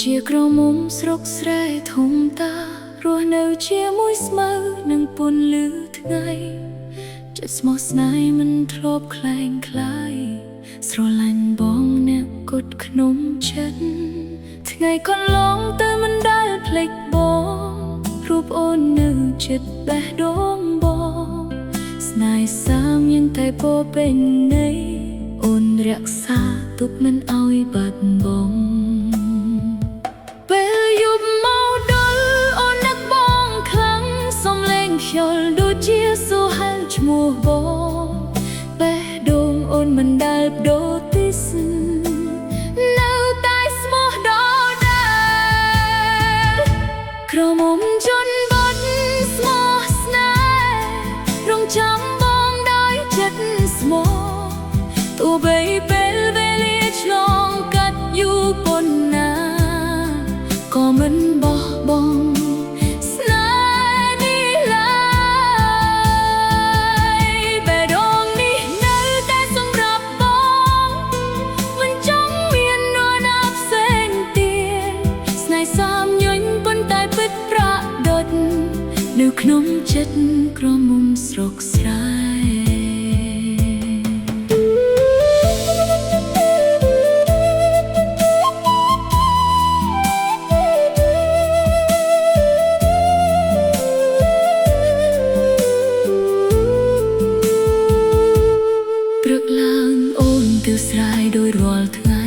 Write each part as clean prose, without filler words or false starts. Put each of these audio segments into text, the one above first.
ជាក្រមុំស្រុកស្រែធំតារស់នៅជាមួយស្មៅនឹងពន្លឺថ្ងៃចិត្តស្មោះស្នេហ៍មិនធ្លាប់ខ្លែងខ្លាយស្រឡាញ់បងអ្នកគត់ក្នុងចិត្តថ្ងៃកន្លងទៅមិនដែលភ្លេចបងរូបអូននៅចិត្តបេះដូងបងស្នេហ៍សាមยังតែពោពេញន័យអូនរក្សាទុកមិនឲ្យបាត់បង់ពេលយប់មកដល់អូននឹកបងខ្លាំងសំឡេងខ្យល់ដូចជាសូហៅឈ្មោះបងបេះដូងអូនមិនដែលបដូរទីសនៅតែស្មោះដល់ដែរក្រមុំជន់បាត់ស្មោះស្នេហ៍រងចាំបងដោយចិត្តស្មោះទោះបីពេលវេលាឆ្លងកាត់យូរប៉ុណ្ណាក៏មិនបោះបង់ស្នេហ៍នេះឡើយបេះដូងនេះនៅតែសម្រាប់បងមិនចង់មាននរណាផ្សេងទៀតស្នេហ៍សាមញញប៉ុន្តែពិតប្រាកដនៅក្នុងចិត្តក្រមុំស្រុកស្រែព្រឹកឡើងអូនទៅស្រែដោយរាល់ថ្ងៃ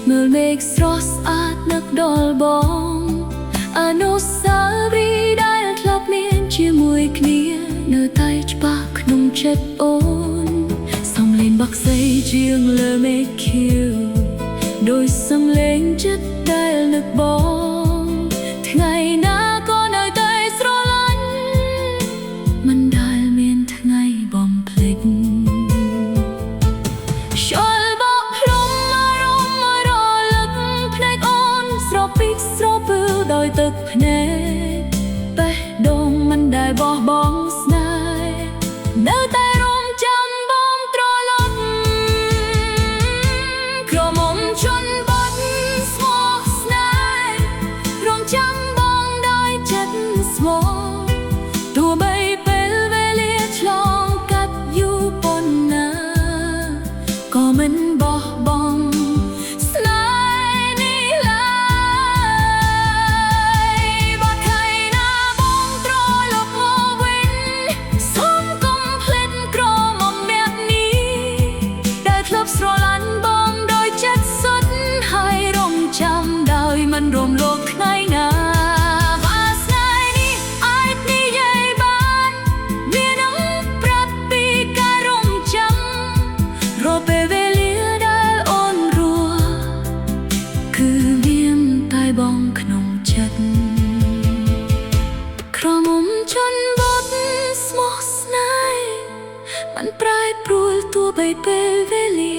មើលមេឃស្រស់ស្អាតនឹកដល់បងអនុស្សាវរីយ៍ដែលធ្លាប់មានជាមួយគ្នានៅតែច្បាស់ក្នុងចិត្តអូនសំឡេងបក្សីជាងលើមេឃខៀវដោយសំឡេងចិត្តដែលនឹកបងថ្ងៃណាក៏នៅតែស្រឡាញ់មិនដែលមានថ្ងៃបំភ្លេចខ្យល់បក់ភ្លុំអារម្មណ៍រលឹកភ្នែកអូនស្រពីកស្រពើដោយទឹកភ្នែកបេះដូងមិនដែលបោះបង់ស្នេហ៍នៅតែរងចាំបងត្រឡប់ក្រមុំជន់បាត់ស្មោះស្នេហ៍រងចាំបងដោយចិត្តស្មោះទោះបីពេលវេលាឆ្លងកាត់យូរប៉ុណ្ណាក៏មិនបោះបង់ស្នេហ៍នេះឡើយបើថ្ងៃណាបងត្រឡប់មកវិញសូមកុំភ្លេចក្រមុំអ្នកនេះដែលធ្លាប់ស្រឡាញ់បងដោយចិត្តសុទ្ធហើយរងចាំដោយមិនរំលងថ្ងៃណាបើស្នេហ៍នេះអាចនិយាយបានវានឹងប្រាប់ពីការរងចាំរកពេលវេលាដែលអូនរស់គឺមានតែបងក្នុងចិត្តក្រមុំជន់បាត់ស្មោះស្នេហ៍មិនប្រែប្រួលទោះបីពេលវេលា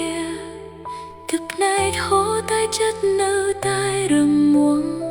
ទឹកភ្នែកហូរតែចិត្តនៅតែរឹងមាំ